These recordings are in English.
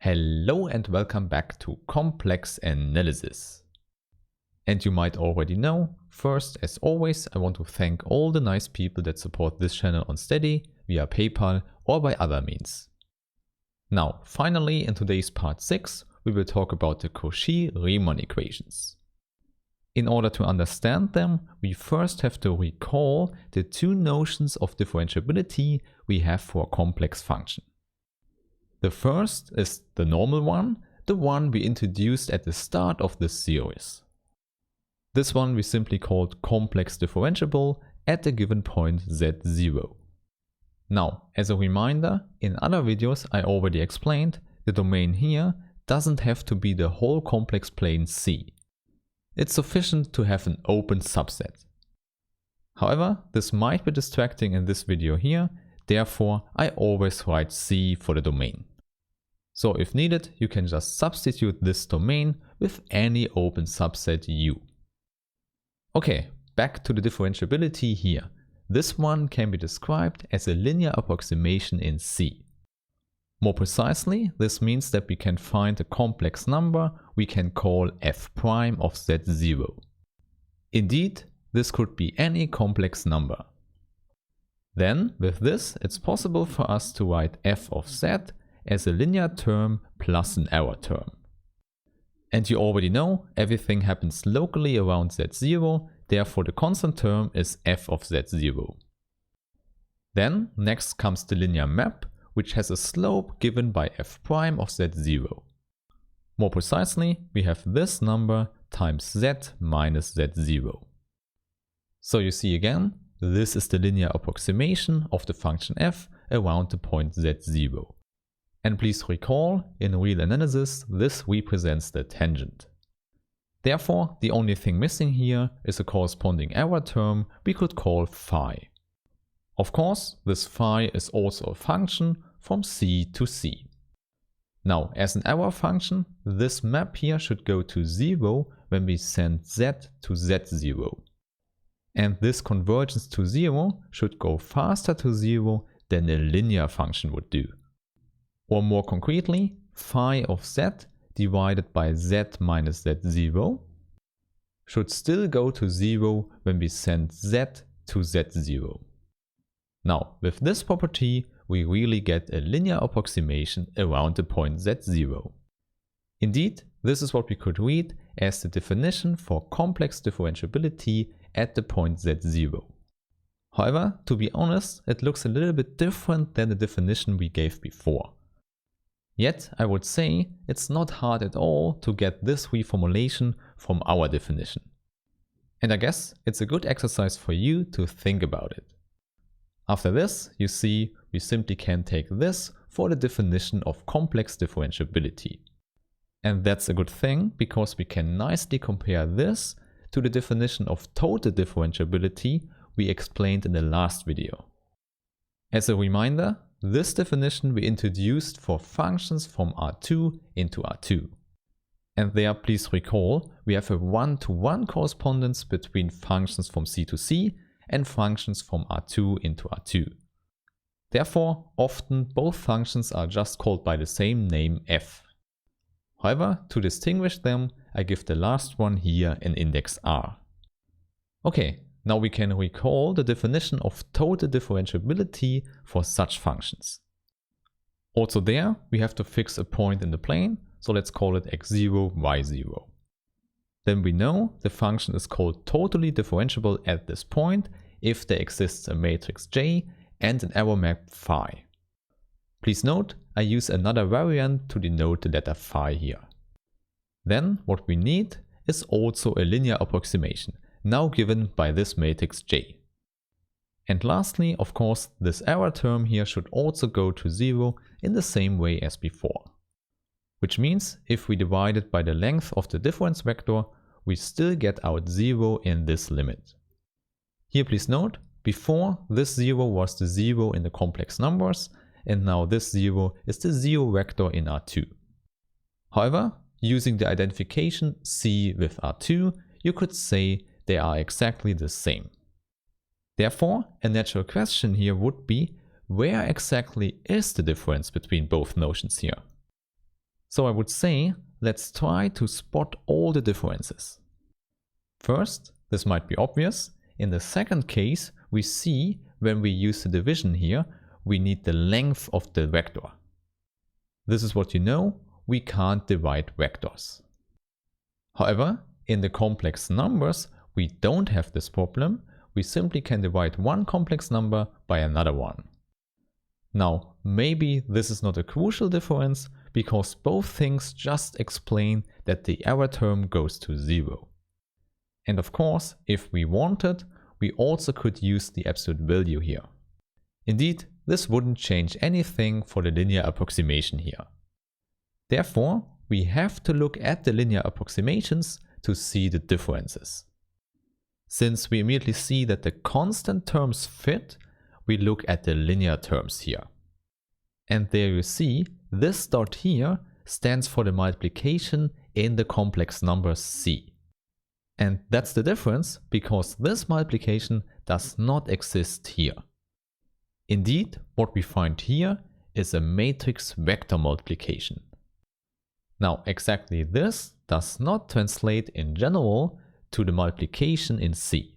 Hello and welcome back to Complex Analysis. And you might already know, first as always I want to thank all the nice people that support this channel on Steady, via PayPal or by other means. Now finally in today's part 6 we will talk about the Cauchy-Riemann equations. In order to understand them, we first have to recall the two notions of differentiability we have for a complex function. The first is the normal one, the one we introduced at the start of this series. This one we simply called complex differentiable at a given point z0. Now, as a reminder, in other videos I already explained, the domain here doesn't have to be the whole complex plane C. It's sufficient to have an open subset. However, this might be distracting in this video here, therefore I always write C for the domain. So if needed, you can just substitute this domain with any open subset U. Okay, back to the differentiability here. This one can be described as a linear approximation in C. More precisely, this means that we can find a complex number we can call f prime of z0. Indeed, this could be any complex number. Then, with this, it's possible for us to write f of z as a linear term plus an error term. And you already know, everything happens locally around z0, therefore the constant term is f of z0. Then, next comes the linear map, which has a slope given by f prime of z0. More precisely, we have this number times z minus z0. So you see again, this is the linear approximation of the function f around the point z0. And please recall, in real analysis, this represents the tangent. Therefore, the only thing missing here is a corresponding error term we could call phi. Of course, this phi is also a function from C to C. Now, as an error function, this map here should go to 0 when we send z to z0. And this convergence to 0 should go faster to 0 than a linear function would do. Or more concretely, phi of z divided by z minus z0 should still go to 0 when we send z to z0. Now, with this property, we really get a linear approximation around the point z0. Indeed, this is what we could read as the definition for complex differentiability at the point z0. However, to be honest, it looks a little bit different than the definition we gave before. Yet, I would say it's not hard at all to get this reformulation from our definition. And I guess it's a good exercise for you to think about it. After this, you see, we simply can take this for the definition of complex differentiability. And that's a good thing, because we can nicely compare this to the definition of total differentiability we explained in the last video. As a reminder, this definition we introduced for functions from R2 into R2. And there, please recall, we have a one-to-one correspondence between functions from C to C and functions from R2 into R2. Therefore, often both functions are just called by the same name f. However, to distinguish them, I give the last one here an index r. Okay, now we can recall the definition of total differentiability for such functions. Also there, we have to fix a point in the plane, so let's call it x0, y0. Then we know the function is called totally differentiable at this point if there exists a matrix J and an error map phi. Please note, I use another variant to denote the letter phi here. Then what we need is also a linear approximation, now given by this matrix J. And lastly, of course, this error term here should also go to 0 in the same way as before. Which means if we divide it by the length of the difference vector, we still get out 0 in this limit. Here please note, before this 0 was the 0 in the complex numbers, and now this 0 is the 0 vector in R2. However, using the identification C with R2, you could say they are exactly the same. Therefore, a natural question here would be, where exactly is the difference between both notions here? So I would say, let's try to spot all the differences. First, this might be obvious. In the second case, we see when we use the division here, we need the length of the vector. This is what you know, we can't divide vectors. However, in the complex numbers, we don't have this problem. We simply can divide one complex number by another one. Now, maybe this is not a crucial difference because both things just explain that the error term goes to 0. And of course, if we wanted, we also could use the absolute value here. Indeed, this wouldn't change anything for the linear approximation here. Therefore, we have to look at the linear approximations to see the differences. Since we immediately see that the constant terms fit, we look at the linear terms here. And there you see, this dot here stands for the multiplication in the complex number c. And that's the difference because this multiplication does not exist here. Indeed, what we find here is a matrix vector multiplication. Now, exactly this does not translate in general to the multiplication in C.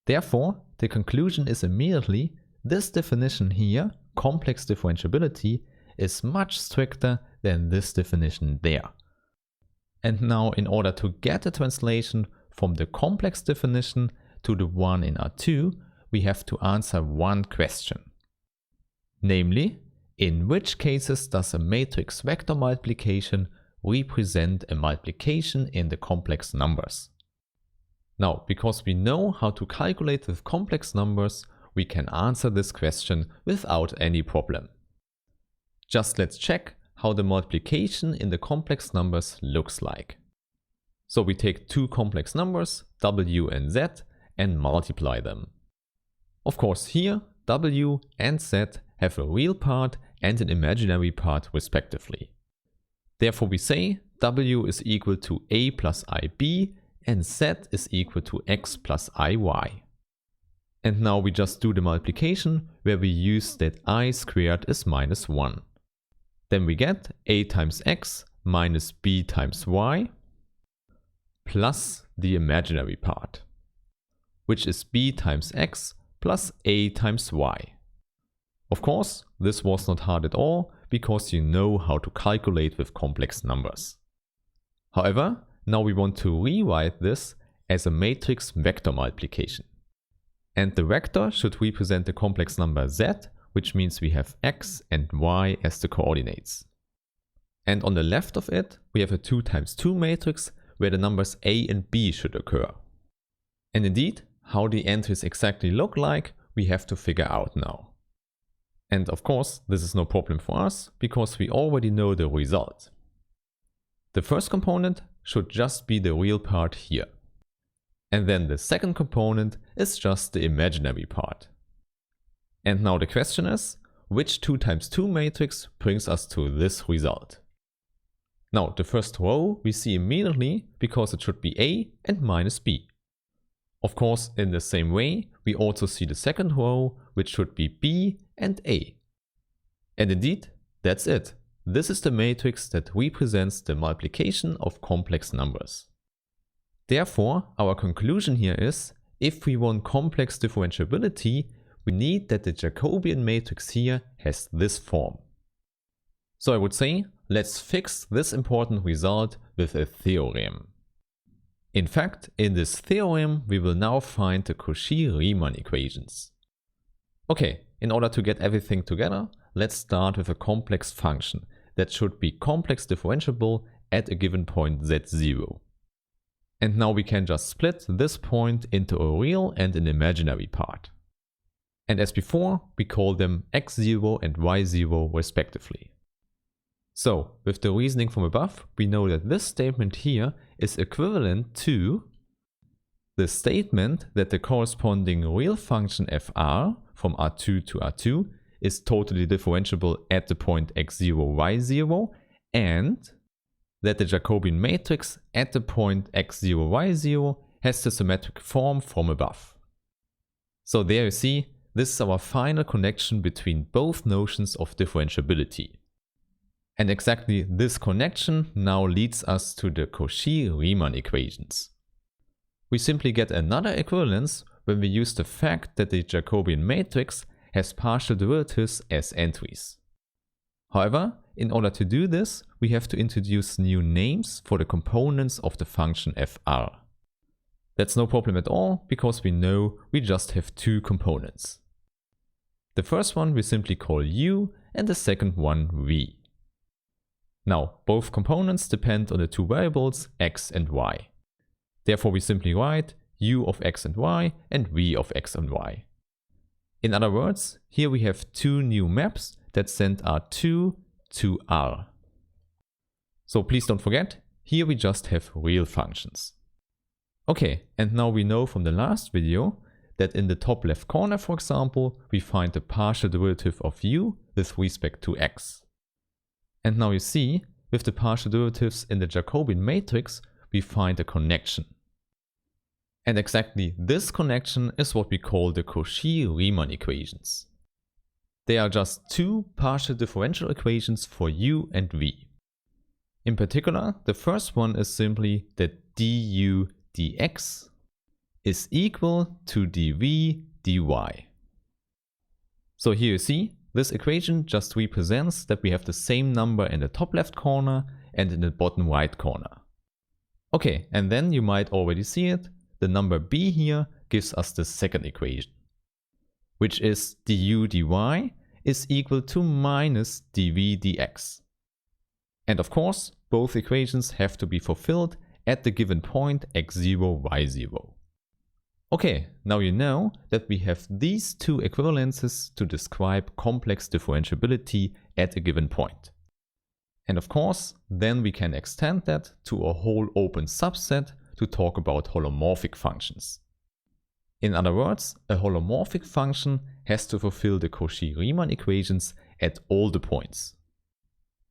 Therefore, the conclusion is immediately this definition here, complex differentiability, is much stricter than this definition there. And now, in order to get a translation from the complex definition to the one in R2, we have to answer one question. Namely, in which cases does a matrix vector multiplication represent a multiplication in the complex numbers? Now, because we know how to calculate with complex numbers, we can answer this question without any problem. Just let's check how the multiplication in the complex numbers looks like. So we take two complex numbers, w and z, and multiply them. Of course here, w and z have a real part and an imaginary part respectively. Therefore we say w is equal to a plus ib and z is equal to x plus iy. And now we just do the multiplication where we use that I squared is minus 1. Then we get a times x minus b times y plus the imaginary part, which is b times x plus a times y. Of course, this was not hard at all because you know how to calculate with complex numbers. However, now we want to rewrite this as a matrix vector multiplication. And the vector should represent the complex number z, which means we have x and y as the coordinates. And on the left of it, we have a 2 times 2 matrix where the numbers a and b should occur. And indeed, how the entries exactly look like, we have to figure out now. And of course, this is no problem for us because we already know the result. The first component should just be the real part here. And then the second component is just the imaginary part. And now the question is, which 2 times 2 matrix brings us to this result? Now the first row we see immediately because it should be a and minus b. Of course, in the same way, we also see the second row, which should be b and a. And indeed, that's it. This is the matrix that represents the multiplication of complex numbers. Therefore, our conclusion here is, if we want complex differentiability, we need that the Jacobian matrix here has this form. So I would say, let's fix this important result with a theorem. In fact, in this theorem, we will now find the Cauchy-Riemann equations. Okay, in order to get everything together, let's start with a complex function that should be complex differentiable at a given point z0. And now we can just split this point into a real and an imaginary part. And as before, we call them x0 and y0 respectively. So, with the reasoning from above, we know that this statement here is equivalent to the statement that the corresponding real function fr from R2 to R2 is totally differentiable at the point x0, y0, and that the Jacobian matrix at the point x0, y0 has the symmetric form from above. So there you see, this is our final connection between both notions of differentiability. And exactly this connection now leads us to the Cauchy-Riemann equations. We simply get another equivalence when we use the fact that the Jacobian matrix has partial derivatives as entries. However, in order to do this, we have to introduce new names for the components of the function fr. That's no problem at all, because we know we just have two components. The first one we simply call u and the second one v. Now, both components depend on the two variables x and y. Therefore, we simply write u of x and y and v of x and y. In other words, here we have two new maps that send R2 to R. So please don't forget, here we just have real functions. Okay, and now we know from the last video that in the top left corner, for example, we find the partial derivative of u with respect to x. And now you see, with the partial derivatives in the Jacobian matrix, we find a connection. And exactly this connection is what we call the Cauchy-Riemann equations. They are just two partial differential equations for u and v. In particular, the first one is simply that du dx is equal to dv dy. So here you see, this equation just represents that we have the same number in the top left corner and in the bottom right corner. Okay, and then you might already see it, the number b here gives us the second equation, which is du dy is equal to minus dv dx. And of course, both equations have to be fulfilled at the given point x0, y0. Okay, now you know that we have these two equivalences to describe complex differentiability at a given point. And of course, then we can extend that to a whole open subset to talk about holomorphic functions. In other words, a holomorphic function has to fulfill the Cauchy-Riemann equations at all the points.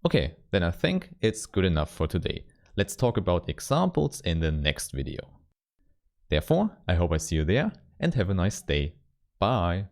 Okay, then I think it's good enough for today. Let's talk about examples in the next video. Therefore, I hope I see you there and have a nice day. Bye!